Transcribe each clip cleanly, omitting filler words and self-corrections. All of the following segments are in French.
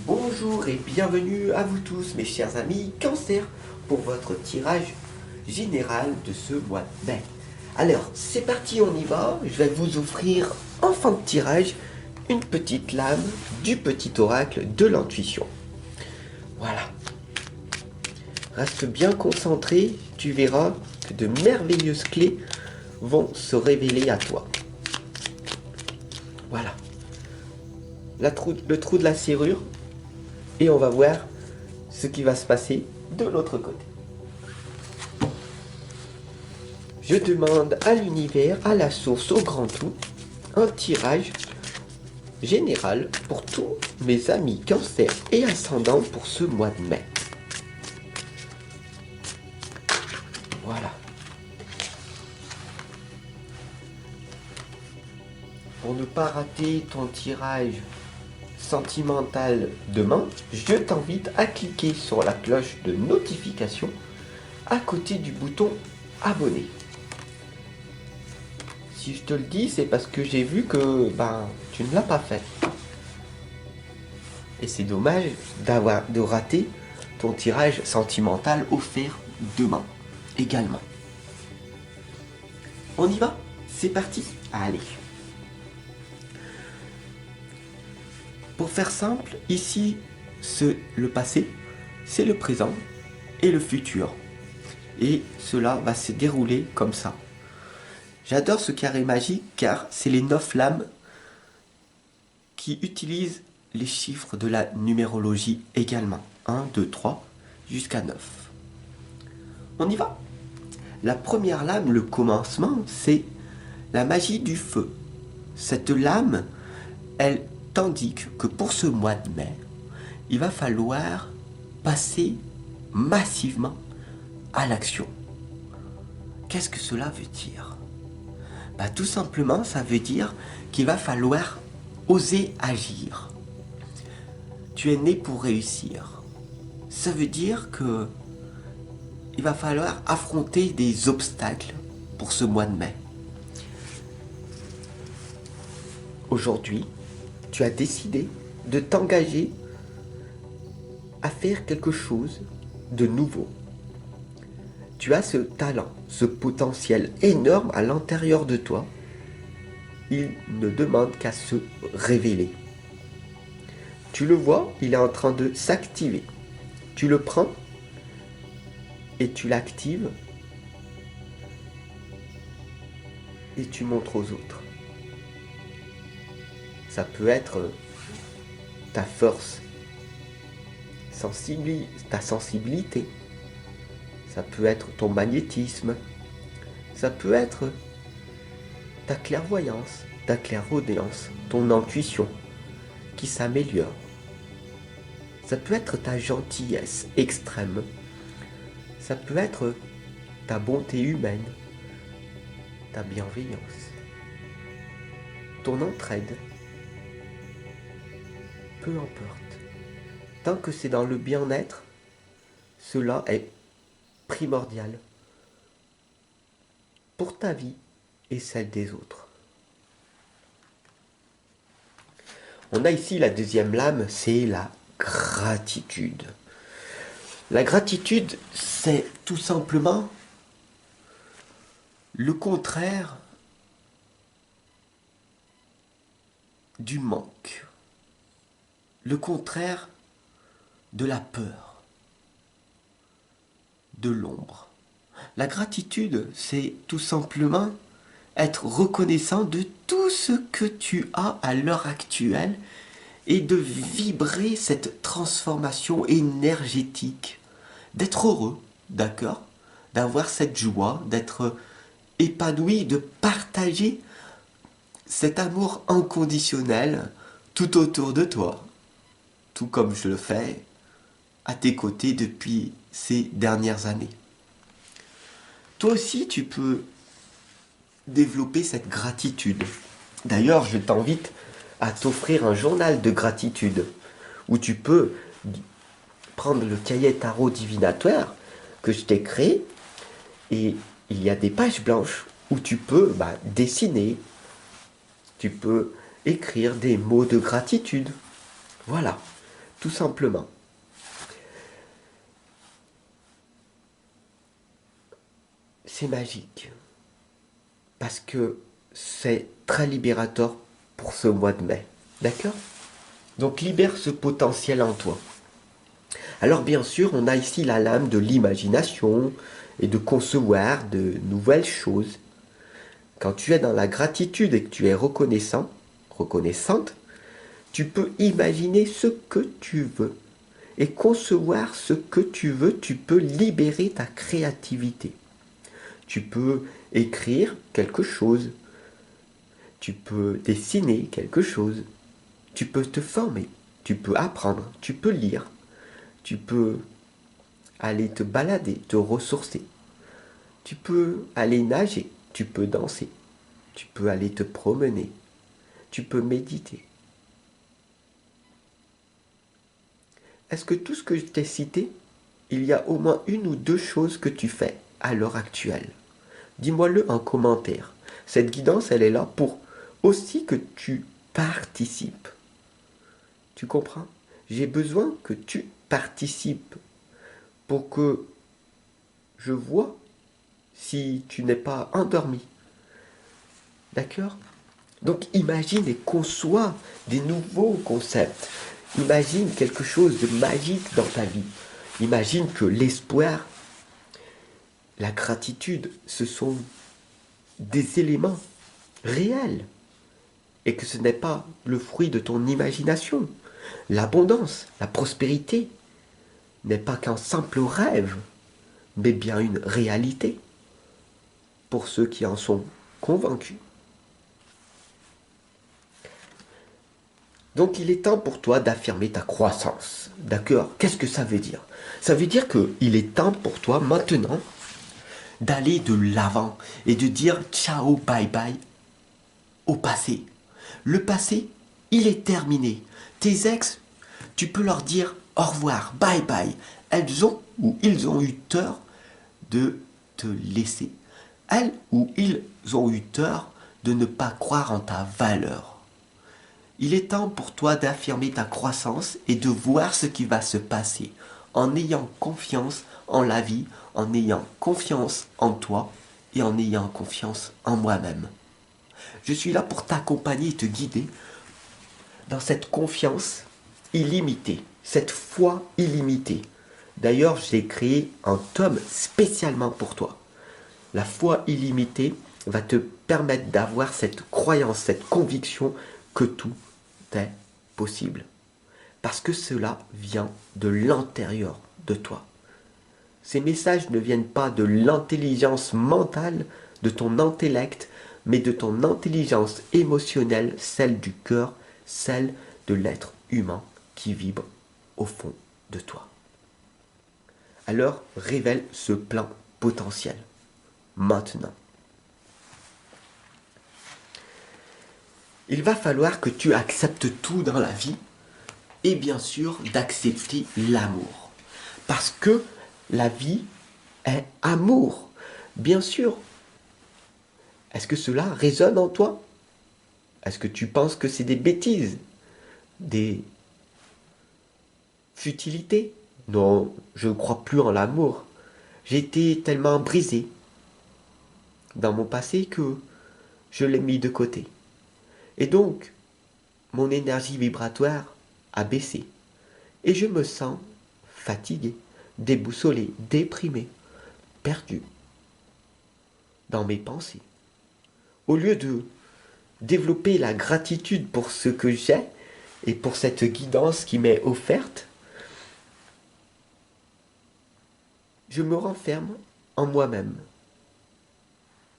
Bonjour et bienvenue à vous tous mes chers amis Cancer pour votre tirage général de ce mois de mai. Alors c'est parti, on y va. Je vais vous offrir en fin de tirage une petite lame du petit oracle de l'intuition. Voilà. Reste bien concentré, tu verras que de merveilleuses clés vont se révéler à toi. Voilà. Le trou de la serrure. Et on va voir ce qui va se passer de l'autre côté. Je demande à l'univers, à la source, au grand tout, un tirage général pour tous mes amis Cancer et ascendants pour ce mois de mai. Voilà. Pour ne pas rater ton tirage sentimental demain, je t'invite à cliquer sur la cloche de notification à côté du bouton abonner. Si je te le dis, c'est parce que j'ai vu que tu ne l'as pas fait. Et c'est dommage de rater ton tirage sentimental offert demain également. On y va? C'est parti? Allez. Pour faire simple, ici, le passé, c'est le présent et le futur. Et cela va se dérouler comme ça. J'adore ce carré magique car c'est les 9 lames qui utilisent les chiffres de la numérologie également. 1, 2, 3, jusqu'à 9. On y va? La première lame, le commencement, c'est la magie du feu. Cette lame, elle t'indique que pour ce mois de mai, il va falloir passer massivement à l'action. Qu'est-ce que cela veut dire? Tout simplement, ça veut dire qu'il va falloir oser agir. Tu es né pour réussir. Ça veut dire que il va falloir affronter des obstacles pour ce mois de mai. Aujourd'hui, tu as décidé de t'engager à faire quelque chose de nouveau. Tu as ce talent, ce potentiel énorme à l'intérieur de toi. Il ne demande qu'à se révéler. Tu le vois, il est en train de s'activer. Tu le prends et tu l'actives et tu montres aux autres. Ça peut être ta force, ta sensibilité. Ça peut être ton magnétisme. Ça peut être ta clairvoyance, ta clairaudience, ton intuition qui s'améliore. Ça peut être ta gentillesse extrême. Ça peut être ta bonté humaine, ta bienveillance, ton entraide. Peu importe. Tant que c'est dans le bien-être, cela est primordial pour ta vie et celle des autres. On a ici la deuxième lame, c'est la gratitude. La gratitude, c'est tout simplement le contraire du manque, le contraire de la peur, de l'ombre. La gratitude, c'est tout simplement être reconnaissant de tout ce que tu as à l'heure actuelle et de vibrer cette transformation énergétique, d'être heureux, d'accord, d'avoir cette joie, d'être épanoui, de partager cet amour inconditionnel tout autour de toi, tout comme je le fais à tes côtés depuis ces dernières années. Toi aussi, tu peux développer cette gratitude. D'ailleurs, je t'invite à t'offrir un journal de gratitude où tu peux prendre le cahier tarot divinatoire que je t'ai créé et il y a des pages blanches où tu peux dessiner, tu peux écrire des mots de gratitude. Voilà. tout simplement. C'est magique. Parce que c'est très libérateur pour ce mois de mai. D'accord? Donc libère ce potentiel en toi. Alors bien sûr, on a ici la lame de l'imagination et de concevoir de nouvelles choses. Quand tu es dans la gratitude et que tu es reconnaissant, reconnaissante, tu peux imaginer ce que tu veux et concevoir ce que tu veux. Tu peux libérer ta créativité. Tu peux écrire quelque chose. Tu peux dessiner quelque chose. Tu peux te former. Tu peux apprendre. Tu peux lire. Tu peux aller te balader, te ressourcer. Tu peux aller nager. Tu peux danser. Tu peux aller te promener. Tu peux méditer. Est-ce que tout ce que je t'ai cité, il y a au moins une ou deux choses que tu fais à l'heure actuelle? Dis-moi-le en commentaire. Cette guidance, elle est là pour aussi que tu participes. Tu comprends? J'ai besoin que tu participes pour que je vois si tu n'es pas endormi. D'accord? Donc imagine et conçois des nouveaux concepts. Imagine quelque chose de magique dans ta vie. Imagine que l'espoir, la gratitude, ce sont des éléments réels et que ce n'est pas le fruit de ton imagination. L'abondance, la prospérité n'est pas qu'un simple rêve, mais bien une réalité pour ceux qui en sont convaincus. Donc il est temps pour toi d'affirmer ta croissance. D'accord? Qu'est-ce que ça veut dire? Ça veut dire qu'il est temps pour toi maintenant d'aller de l'avant et de dire ciao, bye bye au passé. Le passé, il est terminé. Tes ex, tu peux leur dire au revoir, bye bye. Elles ont ou ils ont eu tort de te laisser. Elles ou ils ont eu tort de ne pas croire en ta valeur. Il est temps pour toi d'affirmer ta croissance et de voir ce qui va se passer en ayant confiance en la vie, en ayant confiance en toi et en ayant confiance en moi-même. Je suis là pour t'accompagner et te guider dans cette confiance illimitée, cette foi illimitée. D'ailleurs, j'ai créé un tome spécialement pour toi. La foi illimitée va te permettre d'avoir cette croyance, cette conviction que tout est possible. Parce que cela vient de l'intérieur de toi. Ces messages ne viennent pas de l'intelligence mentale, de ton intellect, mais de ton intelligence émotionnelle, celle du cœur, celle de l'être humain qui vibre au fond de toi. Alors révèle ce plein potentiel, maintenant. Il va falloir que tu acceptes tout dans la vie et bien sûr d'accepter l'amour. Parce que la vie est amour. Bien sûr. Est-ce que cela résonne en toi? Est-ce que tu penses que c'est des bêtises? Des futilités? Non, je ne crois plus en l'amour. J'ai été tellement brisé dans mon passé que je l'ai mis de côté. Et donc, mon énergie vibratoire a baissé. Et je me sens fatigué, déboussolé, déprimé, perdu dans mes pensées. Au lieu de développer la gratitude pour ce que j'ai et pour cette guidance qui m'est offerte, je me renferme en moi-même.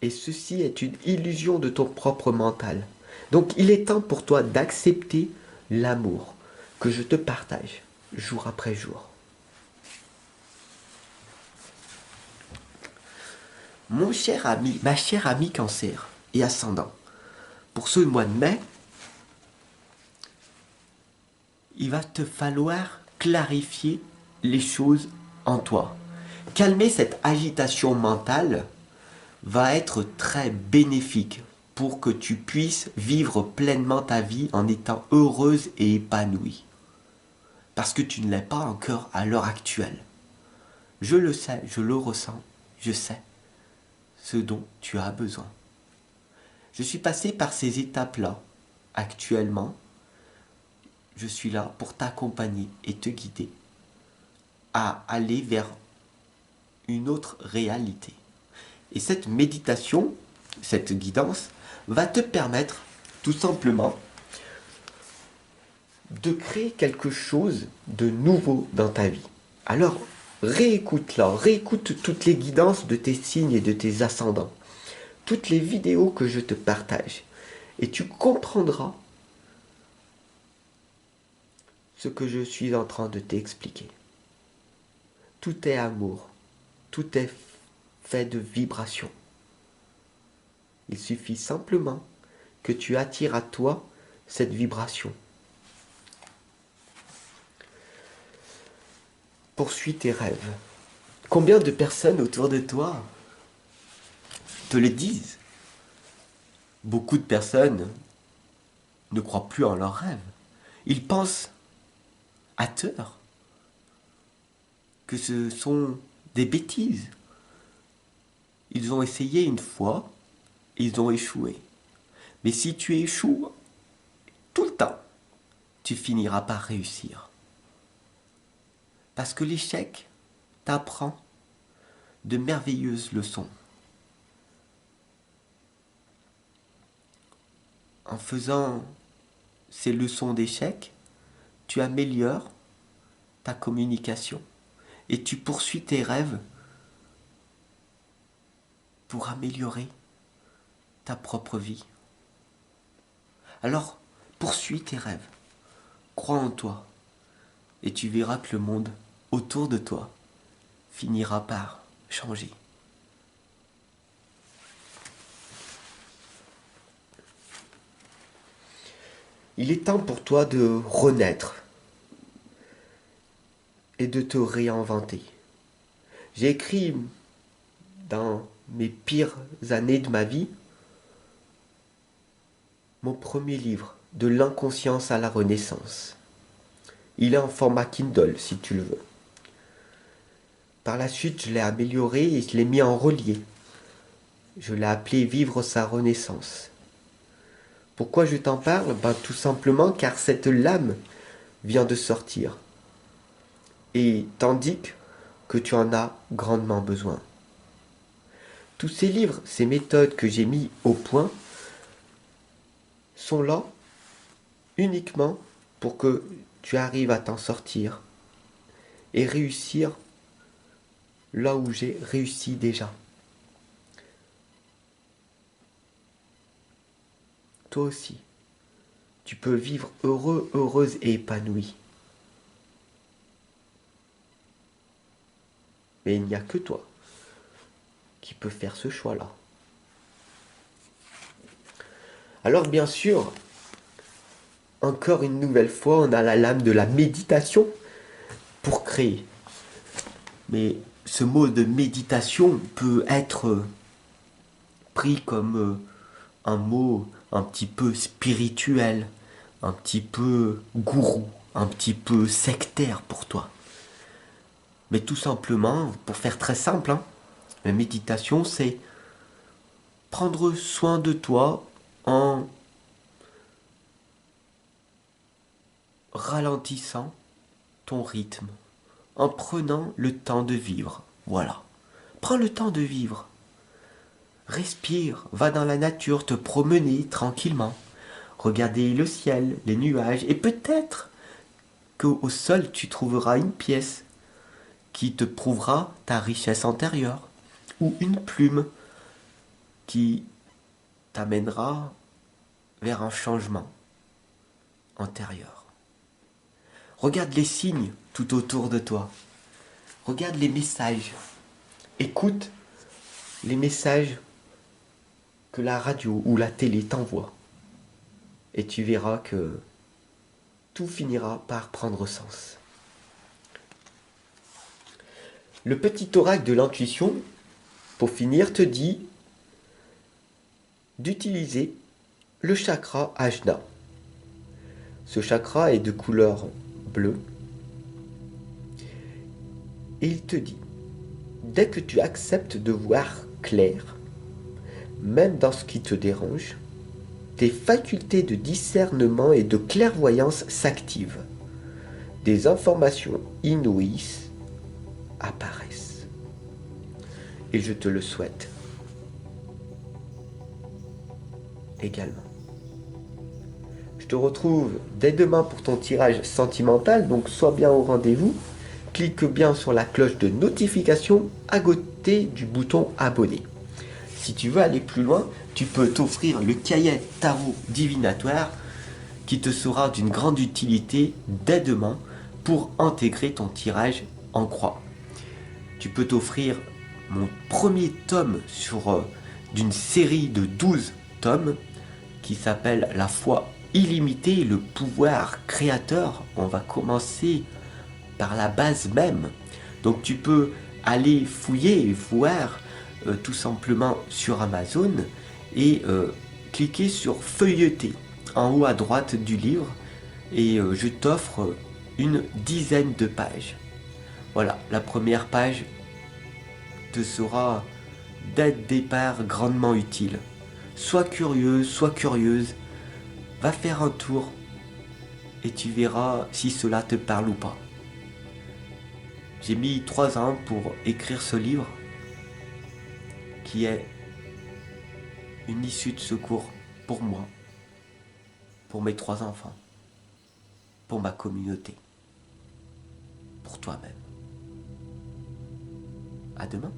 Et ceci est une illusion de ton propre mental. Donc il est temps pour toi d'accepter l'amour que je te partage jour après jour. Mon cher ami, ma chère amie Cancer et ascendant, pour ce mois de mai, il va te falloir clarifier les choses en toi. Calmer cette agitation mentale va être très bénéfique pour que tu puisses vivre pleinement ta vie en étant heureuse et épanouie. parce que tu ne l'es pas encore à l'heure actuelle. Je le sais, je le ressens, je sais ce dont tu as besoin. Je suis passé par ces étapes-là. Actuellement, je suis là pour t'accompagner et te guider à aller vers une autre réalité. Et cette méditation, cette guidance, va te permettre tout simplement de créer quelque chose de nouveau dans ta vie. Alors, réécoute-la, réécoute toutes les guidances de tes signes et de tes ascendants, toutes les vidéos que je te partage, et tu comprendras ce que je suis en train de t'expliquer. Tout est amour, tout est fait de vibrations. Il suffit simplement que tu attires à toi cette vibration. Poursuis tes rêves. Combien de personnes autour de toi te le disent? Beaucoup de personnes ne croient plus en leurs rêves. Ils pensent à tort que ce sont des bêtises. Ils ont essayé une fois, ils ont échoué. Mais si tu échoues tout le temps, tu finiras par réussir. Parce que l'échec t'apprend de merveilleuses leçons. En faisant ces leçons d'échec, tu améliores ta communication et tu poursuis tes rêves pour améliorer ta propre vie. Alors, poursuis tes rêves, crois en toi et tu verras que le monde autour de toi finira par changer. Il est temps pour toi de renaître et de te réinventer. J'ai écrit dans mes pires années de ma vie mon premier livre, De l'inconscience à la renaissance. Il est en format Kindle si tu le veux. Par la suite, je l'ai amélioré et je l'ai mis en relié. Je l'ai appelé Vivre sa renaissance. Pourquoi je t'en parle? Tout simplement car cette lame vient de sortir. Et t'indique que tu en as grandement besoin. Tous ces livres, ces méthodes que j'ai mis au point sont là uniquement pour que tu arrives à t'en sortir et réussir là où j'ai réussi déjà. Toi aussi, tu peux vivre heureux, heureuse et épanoui. Mais il n'y a que toi qui peux faire ce choix-là. Alors bien sûr, encore une nouvelle fois, on a la lame de la méditation pour créer. Mais ce mot de méditation peut être pris comme un mot un petit peu spirituel, un petit peu gourou, un petit peu sectaire pour toi. Mais tout simplement, pour faire très simple, la méditation, c'est prendre soin de toi en ralentissant ton rythme, en prenant le temps de vivre. Voilà. Prends le temps de vivre. Respire, va dans la nature, te promener tranquillement. Regarder le ciel, les nuages, et peut-être qu'au sol tu trouveras une pièce qui te prouvera ta richesse intérieure, ou une plume qui t'amènera vers un changement antérieur. Regarde les signes tout autour de toi. Regarde les messages. Écoute les messages que la radio ou la télé t'envoie. Et tu verras que tout finira par prendre sens. Le petit oracle de l'intuition, pour finir, te dit d'utiliser le chakra Ajna. Ce chakra est de couleur bleue Et il te dit, dès que tu acceptes de voir clair, même dans ce qui te dérange, tes facultés de discernement et de clairvoyance s'activent. Des informations inouïes apparaissent. Et je te le souhaite également. Je te retrouve dès demain pour ton tirage sentimental, donc sois bien au rendez-vous. Clique bien sur la cloche de notification à côté du bouton abonner. Si tu veux aller plus loin, tu peux t'offrir le cahier tarot divinatoire qui te sera d'une grande utilité dès demain pour intégrer ton tirage en croix. Tu peux t'offrir mon premier tome d'une série de 12 tomes qui s'appelle La foi illimitée et le pouvoir créateur. On va commencer par la base même. Donc tu peux aller fouiller et voir tout simplement sur Amazon et cliquer sur feuilleter en haut à droite du livre et je t'offre une dizaine de pages. Voilà, la première page te sera dès le départ grandement utile. Sois curieux, sois curieuse, va faire un tour et tu verras si cela te parle ou pas. J'ai mis 3 ans pour écrire ce livre qui est une issue de secours pour moi, pour mes 3 enfants, pour ma communauté, pour toi-même. À demain.